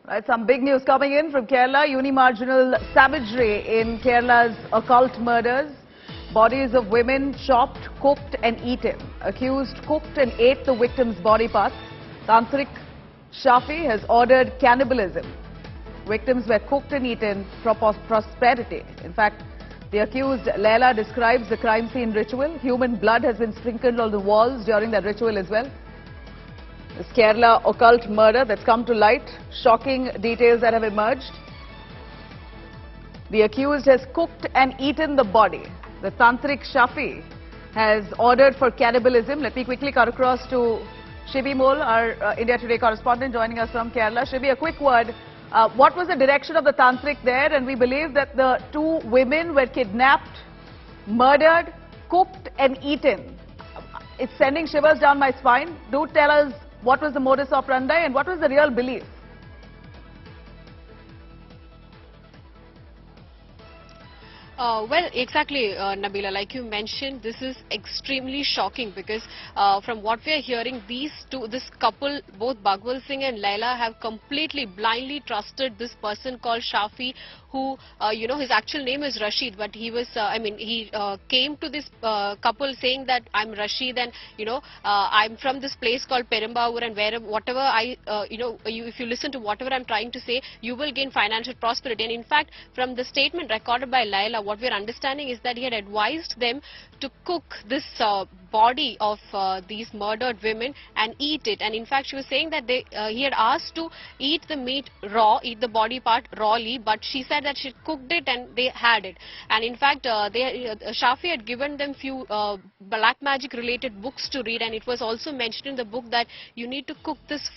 Right, some big news coming in from Kerala. Unimarginal savagery in Kerala's occult murders. Bodies of women chopped, cooked and eaten. Accused cooked and ate the victim's body parts. Tantrik Shafi has ordered cannibalism. Victims were cooked and eaten for prosperity. In fact, the accused Laila describes the crime scene ritual. Human blood has been sprinkled on the walls during that ritual as well. This Kerala occult murder that's come to light, shocking details that have emerged. The accused has cooked and eaten the body. The Tantrik Shafi has ordered for cannibalism. Let me quickly cut across to Shibi Mol, our India Today correspondent joining us from Kerala. Shibi, a quick word. What was the direction of the Tantrik there? And we believe that the two women were kidnapped, murdered, cooked and eaten. It's sending shivers down my spine. Do tell us what was the modus operandi and what was the real belief? Well, exactly, Nabila, like you mentioned, this is extremely shocking because from what we are hearing, this couple, both Bagwal Singh and Laila, have completely blindly trusted this person called Shafi, who, his actual name is Rashid, but he was, he came to this couple saying that I'm Rashid and, I'm from this place called Perumbavoor, and whatever if you listen to whatever I'm trying to say, you will gain financial prosperity. And in fact, from the statement recorded by Laila, what we are understanding is that he had advised them to cook this body of these murdered women and eat it. And in fact, she was saying that he had asked to eat the meat raw, eat the body part rawly, but she said that she cooked it and they had it. And in fact, Shafi had given them few black magic related books to read, and it was also mentioned in the book that you need to cook this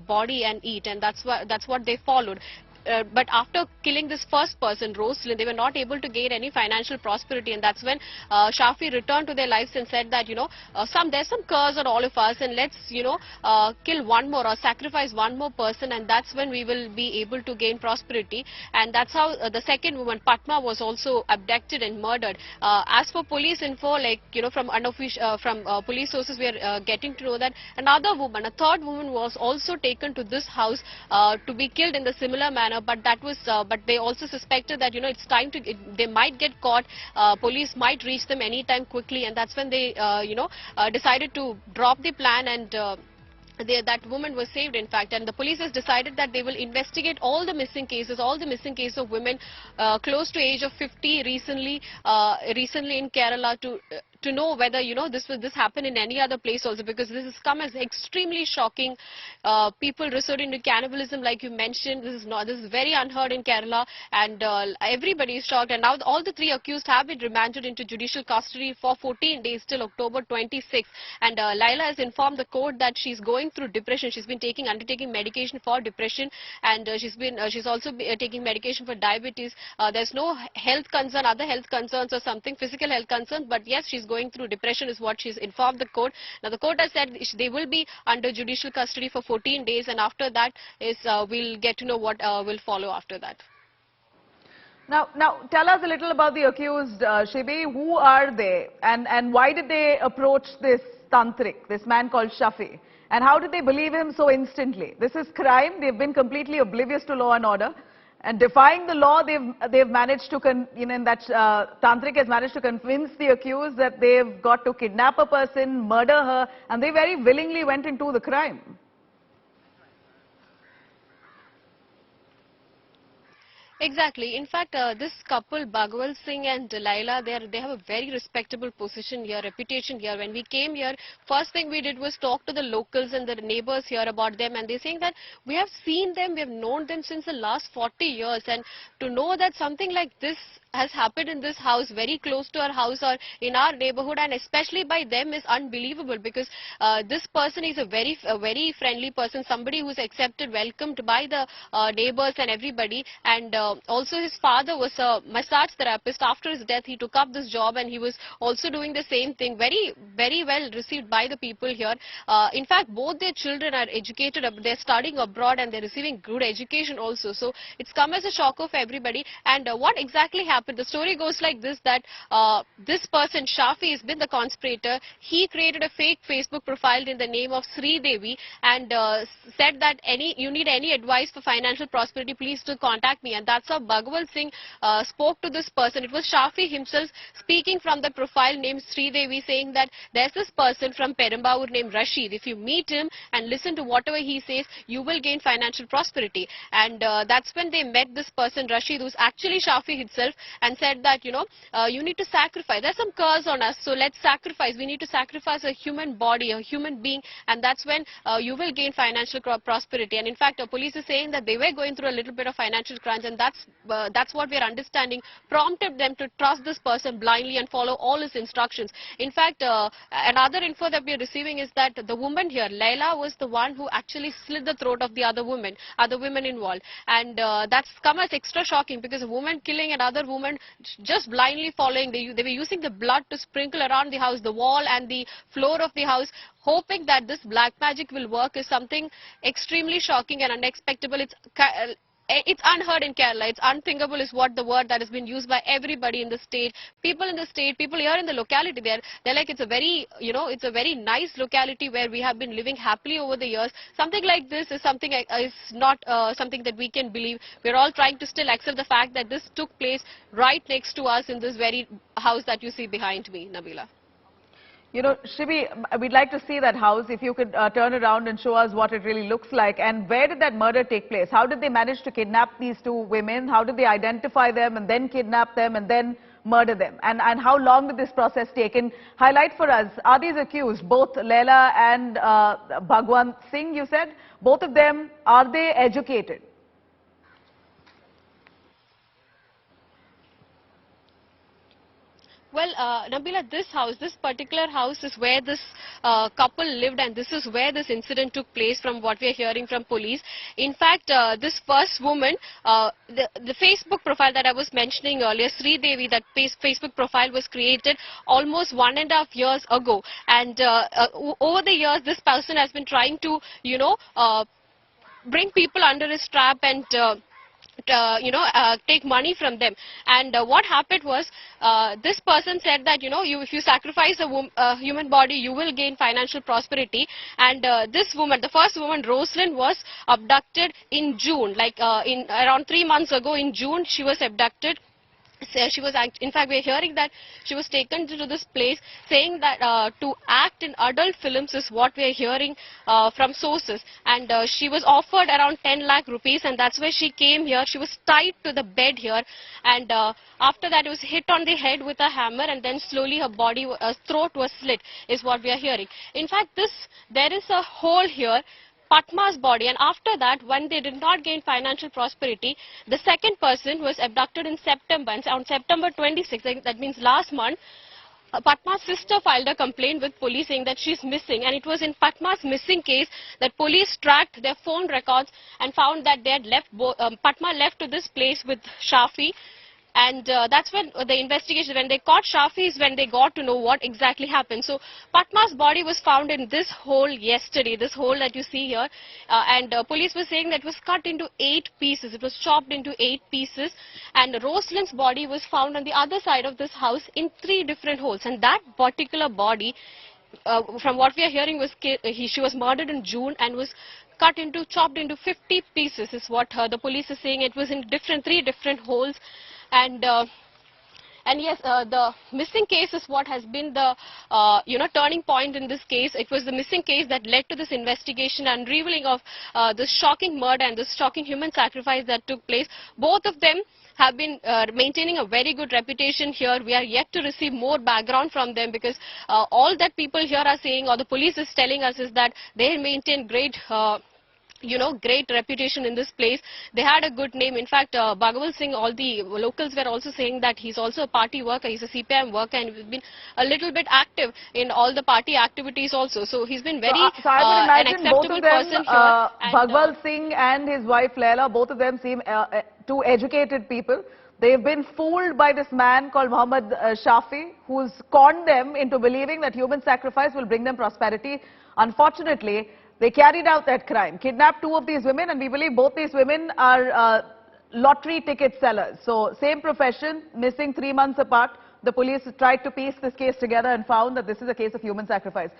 body and eat, and that's what they followed. But after killing this first person, Roslyn, they were not able to gain any financial prosperity, and that's when Shafi returned to their lives and said that, there's some curse on all of us, and let's, kill one more or sacrifice one more person, and that's when we will be able to gain prosperity. And that's how the second woman, Padma, was also abducted and murdered. As for police info, from police sources, we are getting to know that another woman, a third woman, was also taken to this house to be killed in the similar manner. But that was, but they also suspected that it's time to. They might get caught. Police might reach them anytime quickly, and that's when they, decided to drop the plan and. That woman was saved, in fact, and the police has decided that they will investigate all the missing cases of women close to age of 50 recently in Kerala to know whether this happened in any other place also, because this has come as extremely shocking. People resorting to cannibalism, like you mentioned. This is very unheard in Kerala, and everybody is shocked. And now all the three accused have been remanded into judicial custody for 14 days till October 26th. And Laila has informed the court that she's going through depression. She's been undertaking medication for depression, and she's also taking medication for diabetes. There's no health concern, other health concerns or something, physical health concerns, but yes, she's going through depression is what she's informed the court. Now the court has said they will be under judicial custody for 14 days, and after that we'll get to know what will follow after that. Now tell us a little about the accused, Shibi. Who are they, and why did they approach this Tantrik, this man called Shafi? And how did they believe him so instantly? This is crime. They've been completely oblivious to law and order. And defying the law, they've managed to, Tantrik has managed to convince the accused that they've got to kidnap a person, murder her, and they very willingly went into the crime. Exactly. In fact, this couple, Bagwal Singh and Laila, they have a very respectable position here, reputation here. When we came here, first thing we did was talk to the locals and the neighbors here about them, and they're saying that we have seen them, we have known them since the last 40 years, and to know that something like this has happened in this house, very close to our house or in our neighborhood, and especially by them, is unbelievable, because this person is a very friendly person, somebody who's accepted, welcomed by the neighbors and everybody. And also his father was a massage therapist. After his death, he took up this job, and he was also doing the same thing. Very well received by the people here. In fact, both their children are educated, they're studying abroad, and they're receiving good education also. So it's come as a shock of everybody. And what exactly happened happened. The story goes like this, that this person, Shafi, has been the conspirator. He created a fake Facebook profile in the name of Sri Devi and said that you need any advice for financial prosperity, please do contact me. And that's how Bhagwal Singh spoke to this person. It was Shafi himself speaking from the profile named Sri Devi, saying that there's this person from Perambavoor named Rashid. If you meet him and listen to whatever he says, you will gain financial prosperity. And that's when they met this person, Rashid, who's actually Shafi himself, and said that, you need to sacrifice. There's some curse on us, so let's sacrifice. We need to sacrifice a human body, a human being, and that's when you will gain financial prosperity. And in fact, police is saying that they were going through a little bit of financial crunch, and that's what we are understanding prompted them to trust this person blindly and follow all his instructions. In fact, another info that we are receiving is that the woman here, Laila, was the one who actually slit the throat of the other women involved. And that's come as extra shocking, because a woman killing another woman just blindly following. They were using the blood to sprinkle around the house, the wall and the floor of the house, hoping that this black magic will work, is something extremely shocking and unexpected. It's unheard in Kerala. It's unthinkable is what the word that has been used by everybody in the state. People in the state, people here in the locality, they're like, it's a very, it's a very nice locality where we have been living happily over the years. Something like this is something is not something that we can believe. We're all trying to still accept the fact that this took place right next to us in this very house that you see behind me, Nabila. Shivi, we'd like to see that house. If you could turn around and show us what it really looks like. And where did that murder take place? How did they manage to kidnap these two women? How did they identify them and then kidnap them and then murder them? And how long did this process take? And highlight for us, are these accused, both Laila and Bhagwan Singh, you said? Both of them, are they educated? Well, Nabila, this particular house is where this couple lived, and this is where this incident took place from what we are hearing from police. In fact, this first woman, the Facebook profile that I was mentioning earlier, Sri Devi, that Facebook profile was created almost 1.5 years ago. And over the years, this person has been trying to, bring people under his trap and take money from them. And what happened was, this person said that, if you sacrifice a human body, you will gain financial prosperity. And this woman, the first woman, Roslyn, was abducted in June, in around 3 months ago in June, she was abducted. She was, in fact, we're hearing that she was taken to this place, saying that to act in adult films is what we're hearing from sources. And she was offered around 10 lakh rupees, and that's where she came here. She was tied to the bed here, and after that, it was hit on the head with a hammer, and then slowly her throat was slit, is what we are hearing. In fact, there is a hole here, Patma's body, and after that, when they did not gain financial prosperity, the second person was abducted in September, and on September 26th, that means last month, Patma's sister filed a complaint with police saying that she's missing, and it was in Patma's missing case that police tracked their phone records and found that they had left, Patma left to this place with Shafi. And that's when the investigation, when they caught Shafi, is when they got to know what exactly happened. So Patma's body was found in this hole yesterday, this hole that you see here. And police were saying that it was cut into 8 pieces. It was chopped into 8 pieces. And Roslyn's body was found on the other side of this house in 3 different holes. And that particular body, from what we are hearing, she was murdered in June and was chopped into 50 pieces, is what the police is saying. It was in 3 different holes. And yes, the missing case is what has been the turning point in this case. It was the missing case that led to this investigation and revealing of this shocking murder and this shocking human sacrifice that took place. Both of them have been maintaining a very good reputation here. We are yet to receive more background from them, because all that people here are saying, or the police is telling us, is that they maintain great great reputation in this place. They had a good name. In fact, Bhagwal Singh, all the locals were also saying that he's also a party worker. He's a CPIM worker, and he's been a little bit active in all the party activities also. So he's been very so I would imagine an acceptable person here. Bhagwal Singh and his wife Laila, both of them seem two educated people. They've been fooled by this man called Muhammad Shafi, who's conned them into believing that human sacrifice will bring them prosperity. Unfortunately, they carried out that crime, kidnapped 2 of these women, and we believe both these women are lottery ticket sellers. So same profession, missing 3 months apart. The police tried to piece this case together and found that this is a case of human sacrifice.